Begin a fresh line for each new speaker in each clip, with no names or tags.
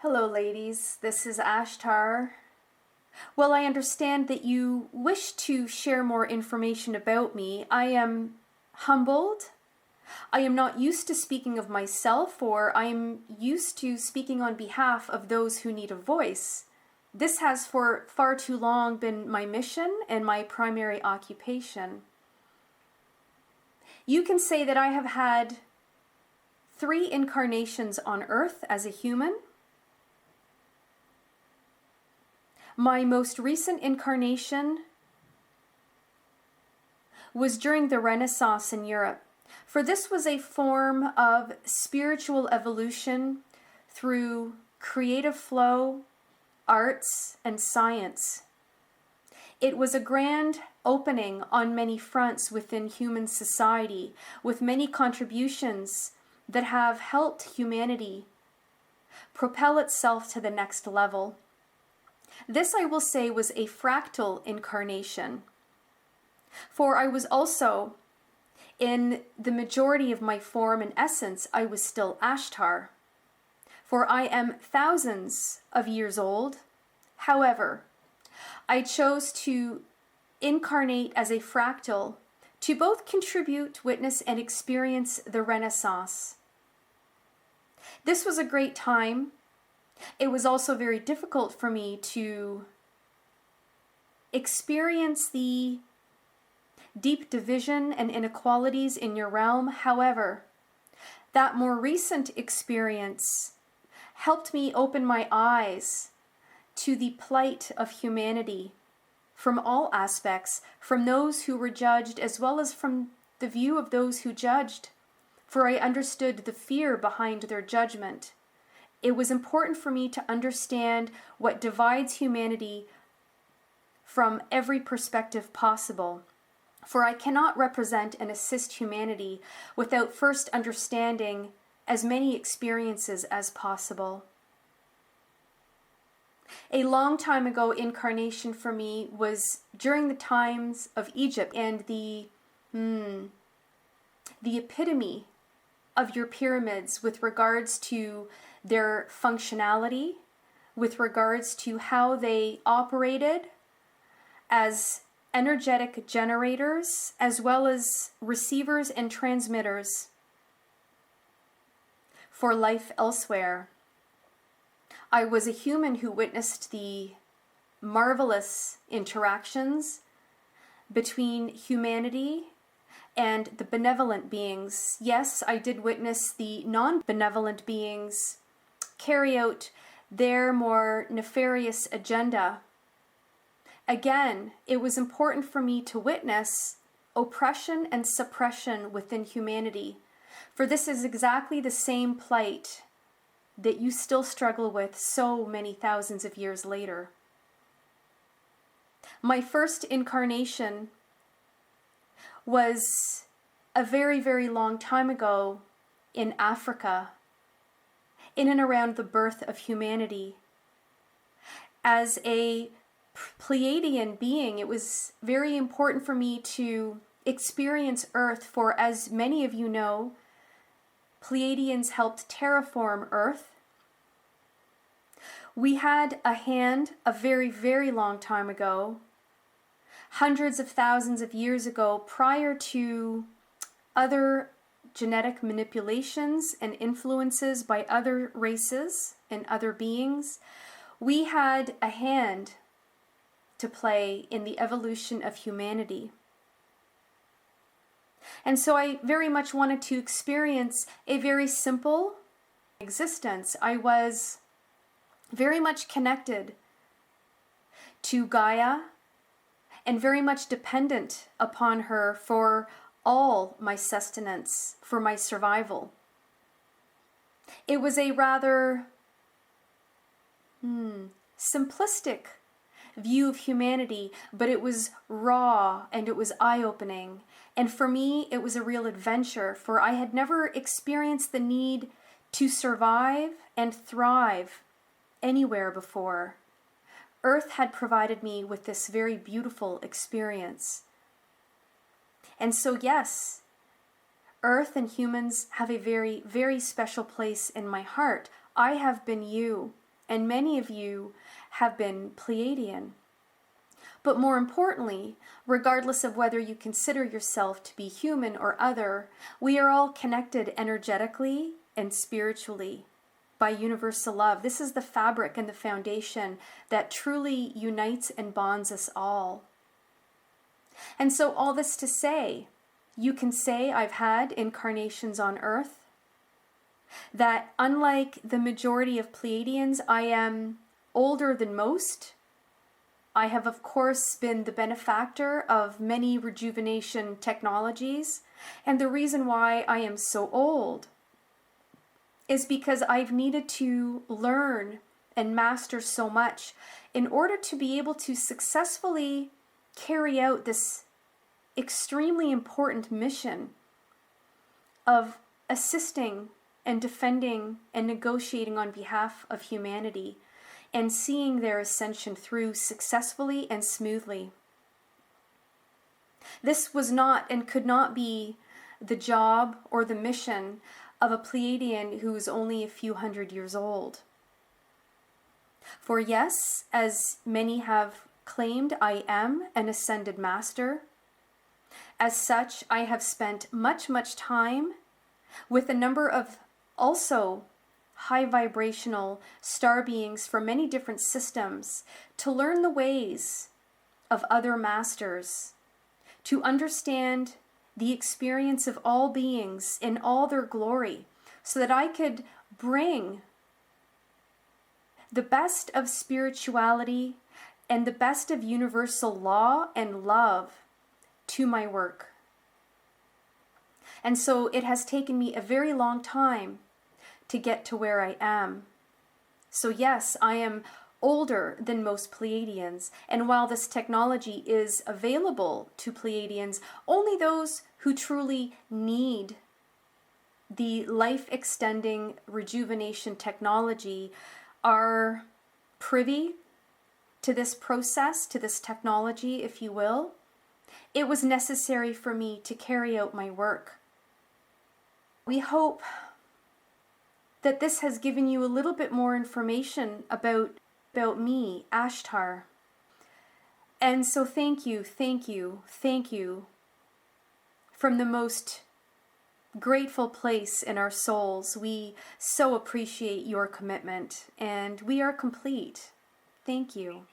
Hello, ladies. This is Ashtar. Well, I understand that you wish to share more information about me. I am humbled. I am not used to speaking of myself, or I am used to speaking on behalf of those who need a voice. This has for far too long been my mission and my primary occupation. You can say that I have had 3 incarnations on Earth as a human. My most recent incarnation was during the Renaissance in Europe, for this was a form of spiritual evolution through creative flow, arts, and science. It was a grand opening on many fronts within human society, with many contributions that have helped humanity propel itself to the next level. This, I will say, was a fractal incarnation, for I was also, in the majority of my form and essence, I was still Ashtar, for I am thousands of years old. However, I chose to incarnate as a fractal to both contribute, witness, and experience the Renaissance. This was a great time. It was also very difficult for me to experience the deep division and inequalities in your realm. However, that more recent experience helped me open my eyes to the plight of humanity from all aspects, from those who were judged as well as from the view of those who judged, for I understood the fear behind their judgment. It was important for me to understand what divides humanity from every perspective possible, for I cannot represent and assist humanity without first understanding as many experiences as possible. A long time ago incarnation for me was during the times of Egypt and the epitome of your pyramids with regards to their functionality, with regards to how they operated as energetic generators, as well as receivers and transmitters for life elsewhere. I was a human who witnessed the marvelous interactions between humanity and the benevolent beings. Yes, I did witness the non-benevolent beings carry out their more nefarious agenda. Again, it was important for me to witness oppression and suppression within humanity, for this is exactly the same plight that you still struggle with so many thousands of years later. My first incarnation was a very, very long time ago in Africa, in and around the birth of humanity. As a Pleiadian being, it was very important for me to experience Earth, for as many of you know, Pleiadians helped terraform Earth. We had a hand a very, very long time ago, hundreds of thousands of years ago, prior to other genetic manipulations and influences by other races and other beings. We had a hand to play in the evolution of humanity. And so I very much wanted to experience a very simple existence. I was very much connected to Gaia and very much dependent upon her for all my sustenance, for my survival. It was a rather simplistic view of humanity, but it was raw and it was eye-opening. And for me, it was a real adventure, for I had never experienced the need to survive and thrive anywhere before. Earth had provided me with this very beautiful experience. And so yes, Earth and humans have a very, very special place in my heart. I have been you and many of you have been Pleiadian. But more importantly, regardless of whether you consider yourself to be human or other, we are all connected energetically and spiritually by universal love. This is the fabric and the foundation that truly unites and bonds us all. And so all this to say, you can say I've had incarnations on earth, that unlike the majority of Pleiadians, I am older than most. I have, of course, been the benefactor of many rejuvenation technologies. And the reason why I am so old is because I've needed to learn and master so much in order to be able to successfully carry out this extremely important mission of assisting and defending and negotiating on behalf of humanity and seeing their ascension through successfully and smoothly. This was not and could not be the job or the mission of a Pleiadian who is only a few hundred years old. For yes, as many have claimed, I am an ascended master. As such, I have spent much time with a number of also high vibrational star beings from many different systems to learn the ways of other masters, to understand the experience of all beings in all their glory, so that I could bring the best of spirituality and the best of universal law and love to my work. And so it has taken me a very long time to get to where I am. So yes, I am older than most Pleiadians, and while this technology is available to Pleiadians, only those who truly need the life-extending rejuvenation technology are privy to this process, to this technology, if you will. It was necessary for me to carry out my work. We hope that this has given you a little bit more information about me, Ashtar. And so thank you from the most grateful place in our souls. We so appreciate your commitment, and we are complete. Thank you.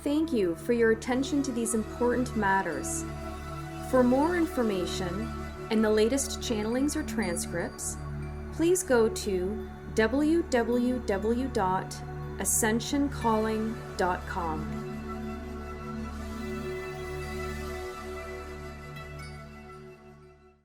Thank you for your attention to these important matters. For more information and the latest channelings or transcripts, please go to www.ascensioncalling.com.